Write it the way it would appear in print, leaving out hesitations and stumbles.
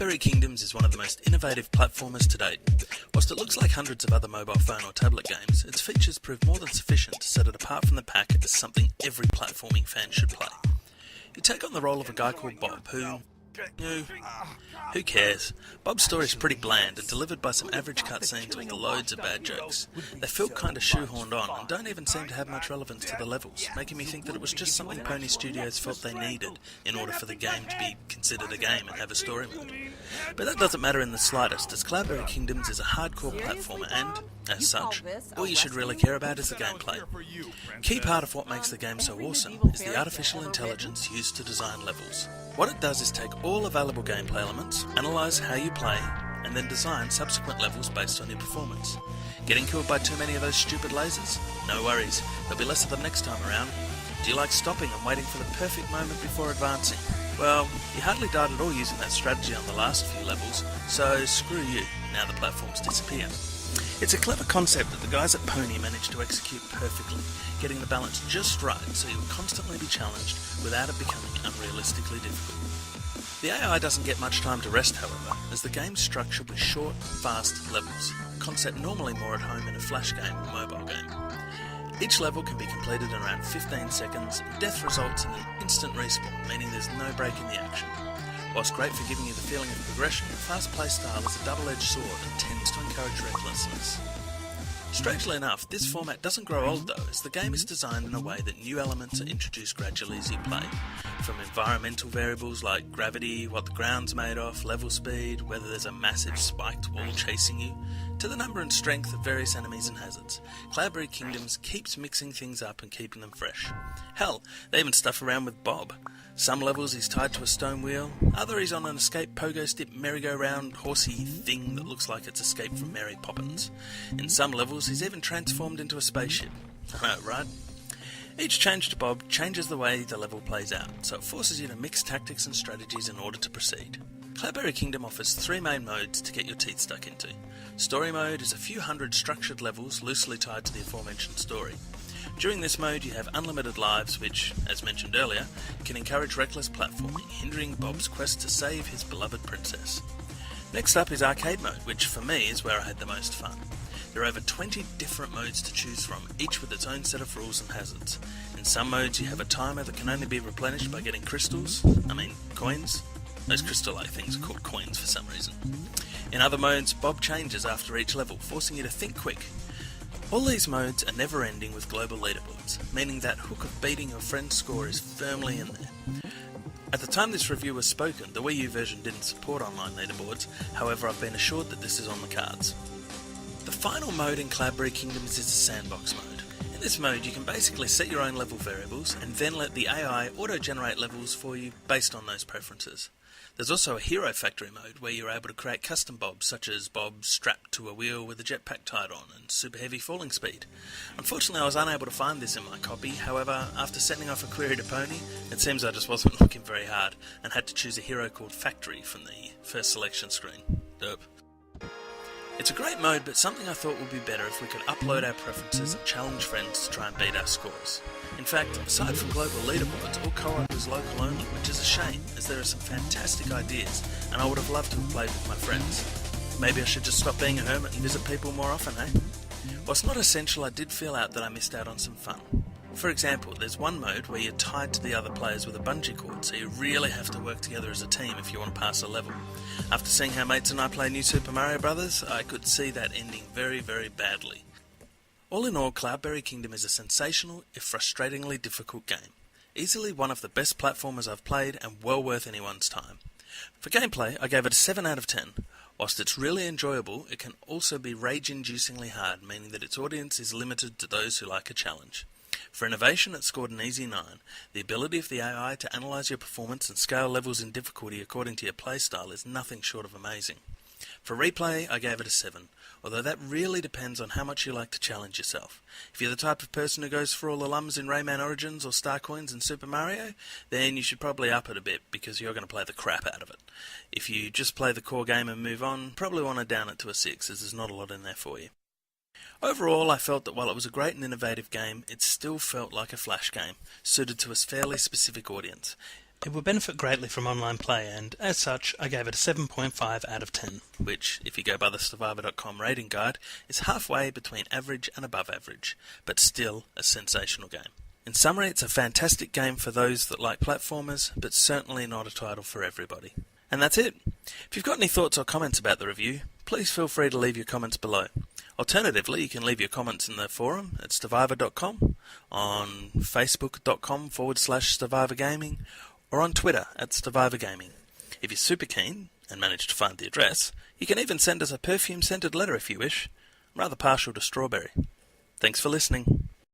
Cloudberry Kingdoms is one of the most innovative platformers to date. Whilst it looks like hundreds of other mobile phone or tablet games, its features prove more than sufficient to set it apart from the pack as something every platforming fan should play. You take on the role of a guy called Bob who cares? Bob's story is pretty bland and delivered by some average cutscenes with loads of bad jokes. They feel kinda shoehorned on and don't even seem to have much relevance to the levels, making me think that it was just something Pony Studios felt they needed in order for the game to be considered a game and have a story mode. But that doesn't matter in the slightest, as Cloudberry Kingdoms is a hardcore platformer and, as such, all you should really care about is the gameplay. Key part of what makes the game so awesome is the artificial intelligence used to design levels. What it does is take all available gameplay elements, analyse how you play, and then design subsequent levels based on your performance. Getting killed by too many of those stupid lasers? No worries, there'll be less of them next time around. Do you like stopping and waiting for the perfect moment before advancing? Well, you hardly died at all using that strategy on the last few levels, so screw you, now the platforms disappear. It's a clever concept that the guys at Pony managed to execute perfectly, getting the balance just right so you'll constantly be challenged without it becoming unrealistically difficult. The AI doesn't get much time to rest, however, as the game's structured with short, fast levels, a concept normally more at home in a flash game or mobile game. Each level can be completed in around 15 seconds, and death results in an instant respawn, meaning there's no break in the action. Whilst great for giving you the feeling of progression, the fast play style is a double-edged sword and tends to encourage recklessness. Strangely enough, this format doesn't grow old though, as the game is designed in a way that new elements are introduced gradually as you play. From environmental variables like gravity, what the ground's made of, level speed, whether there's a massive spiked wall chasing you, to the number and strength of various enemies and hazards. Cloudberry Kingdoms keeps mixing things up and keeping them fresh. Hell, they even stuff around with Bob. Some levels he's tied to a stone wheel, other he's on an escape pogo stick merry-go-round horsey thing that looks like it's escaped from Mary Poppins. In some levels he's even transformed into a spaceship. I know, right? Each change to Bob changes the way the level plays out, so it forces you to mix tactics and strategies in order to proceed. Cloudberry Kingdom offers 3 main modes to get your teeth stuck into. Story mode is a few hundred structured levels loosely tied to the aforementioned story. During this mode you have unlimited lives which, as mentioned earlier, can encourage reckless platforming, hindering Bob's quest to save his beloved princess. Next up is arcade mode, which for me is where I had the most fun. There are over 20 different modes to choose from, each with its own set of rules and hazards. In some modes you have a timer that can only be replenished by getting coins. Those crystal-like things are called coins for some reason. In other modes, Bob changes after each level, forcing you to think quick. All these modes are never-ending with global leaderboards, meaning that hook of beating your friend's score is firmly in there. At the time this review was spoken, the WiiU version didn't support online leaderboards, however I've been assured that this is on the cards. The final mode in Cloudberry Kingdoms is the sandbox mode. In this mode you can basically set your own level variables and then let the AI auto-generate levels for you based on those preferences. There's also a Hero Factory mode where you're able to create custom Bobs, such as Bob strapped to a wheel with a jetpack tied on and super heavy falling speed. Unfortunately I was unable to find this in my copy, however after sending off a query to Pony, it seems I just wasn't looking very hard and had to choose a hero called Factory from the first selection screen. Dope. It's a great mode, but something I thought would be better if we could upload our preferences and challenge friends to try and beat our scores. In fact, aside from global leaderboards, all co-op is local only, which is a shame, as there are some fantastic ideas, and I would have loved to have played with my friends. Maybe I should just stop being a hermit and visit people more often, eh? Whilst not essential, I did feel out that I missed out on some fun. For example, there's one mode where you're tied to the other players with a bungee cord, so you really have to work together as a team if you want to pass a level. After seeing how mates and I play New Super Mario Bros., I could see that ending very, very badly. All in all, Cloudberry Kingdom is a sensational, if frustratingly difficult game. Easily one of the best platformers I've played and well worth anyone's time. For gameplay, I gave it a 7 out of 10. Whilst it's really enjoyable, it can also be rage-inducingly hard, meaning that its audience is limited to those who like a challenge. For innovation, it scored an easy 9. The ability of the AI to analyse your performance and scale levels in difficulty according to your playstyle is nothing short of amazing. For replay, I gave it a 7, although that really depends on how much you like to challenge yourself. If you're the type of person who goes for all the lums in Rayman Origins or Star Coins in Super Mario, then you should probably up it a bit because you're going to play the crap out of it. If you just play the core game and move on, probably want to down it to a 6 as there's not a lot in there for you. Overall, I felt that while it was a great and innovative game, it still felt like a flash game, suited to a fairly specific audience. It would benefit greatly from online play, and as such, I gave it a 7.5 out of 10. Which, if you go by the Survivor.com rating guide, is halfway between average and above average, but still a sensational game. In summary, it's a fantastic game for those that like platformers, but certainly not a title for everybody. And that's it. If you've got any thoughts or comments about the review, please feel free to leave your comments below. Alternatively, you can leave your comments in the forum at survivor.com, on facebook.com/survivorgaming, or on Twitter at survivorgaming. If you're super keen and manage to find the address, you can even send us a perfume-scented letter if you wish. I'm rather partial to strawberry. Thanks for listening.